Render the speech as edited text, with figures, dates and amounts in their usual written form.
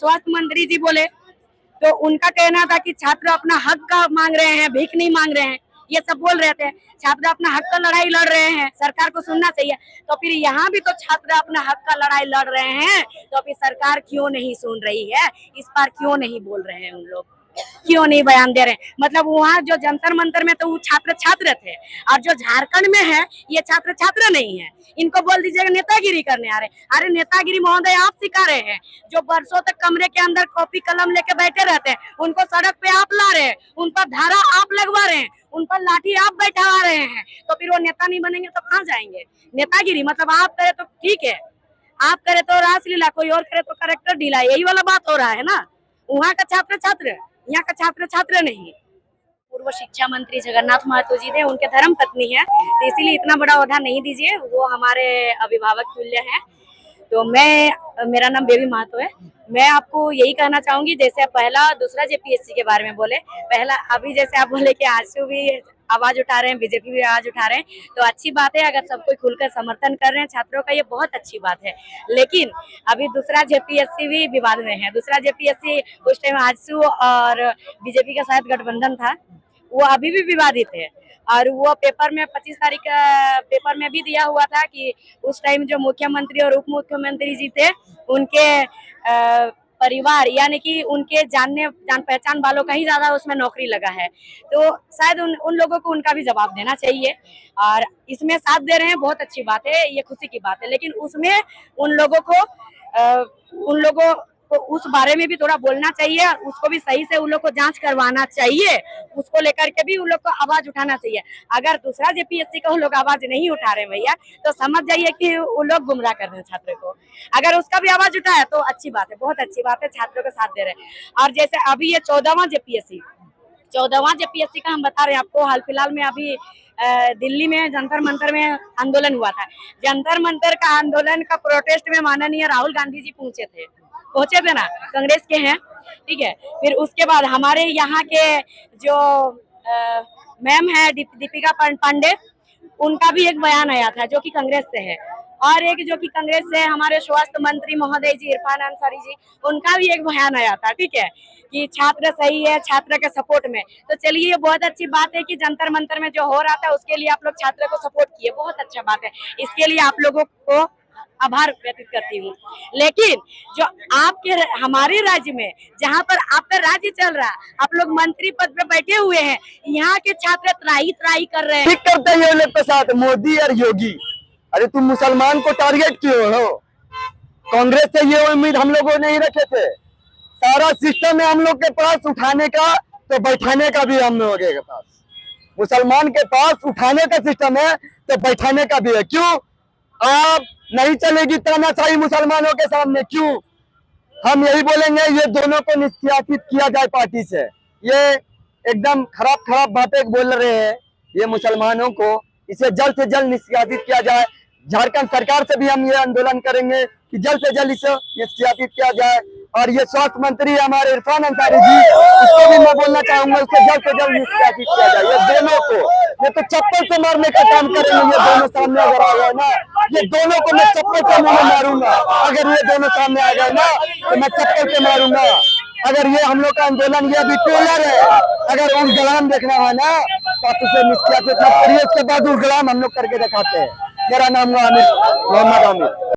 स्वास्थ्य मंत्री जी बोले तो उनका कहना था कि छात्र अपना हक का मांग रहे हैं, भीख नहीं मांग रहे हैं, ये सब बोल रहे थे। छात्र अपना हक का लड़ाई लड़ रहे हैं, सरकार को सुनना चाहिए। तो फिर यहाँ भी तो छात्र अपना हक का लड़ाई लड़ रहे हैं, तो फिर सरकार क्यों नहीं सुन रही है? इस बार क्यों नहीं बोल रहे हैं उन लोग, क्यों नहीं बयान दे रहे? मतलब वहाँ जो जंतर मंतर में तो वो छात्र छात्र थे, और जो झारखंड में है ये छात्र छात्र नहीं है। इनको बोल दीजिएगा नेतागिरी करने आ रहे। अरे नेतागिरी महोदय आप सिखा रहे हैं, जो बरसों तक कमरे के अंदर कॉपी कलम लेके बैठे रहते हैं, उनको सड़क पे आप ला रहे हैं, उन पर धारा आप लगवा रहे हैं, उन पर लाठी आप बैठा रहे हैं, तो फिर वो नेता नहीं बनेंगे तो कहाँ जाएंगे? नेतागिरी मतलब आप करे तो ठीक है, आप करे तो रासलीला, कोई और करे तो करेक्टर ढीला, यही वाला बात हो रहा है ना। वहाँ का छात्र छात्र, यहाँ का छात्र छात्र नहीं। पूर्व शिक्षा मंत्री जगन्नाथ महतो जी थे, उनके धर्म पत्नी है, तो इसीलिए इतना बड़ा ओहदा नहीं दीजिए, वो हमारे अभिभावक तुल्य हैं। तो मेरा नाम बेबी महतो है। मैं आपको यही कहना चाहूंगी, जैसे पहला दूसरा जेपीएससी के बारे में बोले, पहला अभी जैसे आप बोले कि आजसू भी आवाज उठा रहे हैं, बीजेपी भी आवाज उठा रहे हैं, तो अच्छी बात है। अगर सब कोई खुलकर समर्थन कर रहे हैं छात्रों का, ये बहुत अच्छी बात है। लेकिन अभी दूसरा जेपीएससी भी विवाद में है। दूसरा जेपीएससी उस टाइम आजसू और बीजेपी का शायद गठबंधन था, वो अभी भी विवादित है। और वो पेपर में 25 तारीख का पेपर में भी दिया हुआ था कि उस टाइम जो मुख्यमंत्री और उप मुख्यमंत्री जी थे, उनके परिवार यानी कि उनके जान पहचान वालों का ही ज्यादा उसमें नौकरी लगा है। तो शायद उन लोगों को उनका भी जवाब देना चाहिए। और इसमें साथ दे रहे हैं, बहुत अच्छी बात है, ये खुशी की बात है। लेकिन उसमें उन लोगों को उस बारे में भी थोड़ा बोलना चाहिए, उसको भी सही से उन लोग को जांच करवाना चाहिए, उसको लेकर के भी उन लोग को आवाज उठाना चाहिए। अगर दूसरा जेपीएससी का उन लोग आवाज नहीं उठा रहे भैया, तो समझ जाइए कि उन लोग गुमराह कर रहे हैं छात्र को। अगर उसका भी आवाज उठाया तो अच्छी बात है, बहुत अच्छी बात है, छात्रों का साथ दे रहे हैं। और जैसे अभी ये 14वां जेपीएससी का हम बता रहे हैं आपको, हाल फिलहाल में अभी दिल्ली में जंतर मंतर में आंदोलन हुआ था। जंतर मंतर का आंदोलन का प्रोटेस्ट में माननीय राहुल गांधी जी पहुंचे थे ना, कांग्रेस के हैं, ठीक है। फिर उसके बाद हमारे यहाँ के जो मैम है दीपिका पांडे, उनका भी एक बयान आया था जो कि कांग्रेस से है। और एक जो कि कांग्रेस से हमारे स्वास्थ्य मंत्री महोदय जी इरफान अंसारी जी, उनका भी एक बयान आया था, ठीक है, कि छात्र सही है, छात्र के सपोर्ट में। तो चलिए, ये बहुत अच्छी बात है कि जंतर मंतर में जो हो रहा था उसके लिए आप लोग छात्र को सपोर्ट किए, बहुत अच्छा बात है। इसके लिए आप लोगों को आभार व्यक्त करती हूँ। लेकिन जो हमारे राज्य में, जहाँ पर आपका राज्य चल रहा है, आप लोग मंत्री पद पे बैठे हुए हैं, यहाँ के छात्र त्राही कर रहे हैं। करते हैं ये लोग के साथ मोदी और योगी। अरे तुम मुसलमान को टारगेट क्यों हो? कांग्रेस से ये उम्मीद हम लोगों ने नहीं रखे थे। सारा सिस्टम है हम लोग के पास उठाने का, तो बैठाने का भी हम लोगों के पास। मुसलमान के पास उठाने का सिस्टम है तो बैठाने का भी है। क्यों आप नहीं चलेगी तानाशाही मुसलमानों के सामने? क्यों? हम यही बोलेंगे, ये दोनों को निष्कासित किया जाए पार्टी से। ये एकदम खराब बातें बोल रहे हैं ये मुसलमानों को, इसे जल्द से जल्द निष्कासित किया जाए। झारखंड सरकार से भी हम ये आंदोलन करेंगे कि जल्द से जल्द इसे निष्कासित किया जाए। और ये स्वास्थ्य मंत्री हमारे इरफान अंसारी जी, इसको भी मैं बोलना चाहूंगा, उससे जल्द से जल्द निष्कासित किया जाए। ये दोनों को, ये तो चप्पल से मारने का काम करेंगे। ये दोनों सामने अगर आ गए ना, ये दोनों को मैं चप्पल से मुंह में मारूंगा। अगर ये दोनों सामने आ गए ना, तो मैं चप्पल से मारूंगा। अगर ये हम लोग का आंदोलन, ये अभी ट्रेलर है, अगर उलगलाम देखना है ना, तो आप उसे निष्कासित मत करिए, उसके बाद उलगलाम हम लोग करके दिखाते हैं। मेरा नाम मोहम्मद आमिर।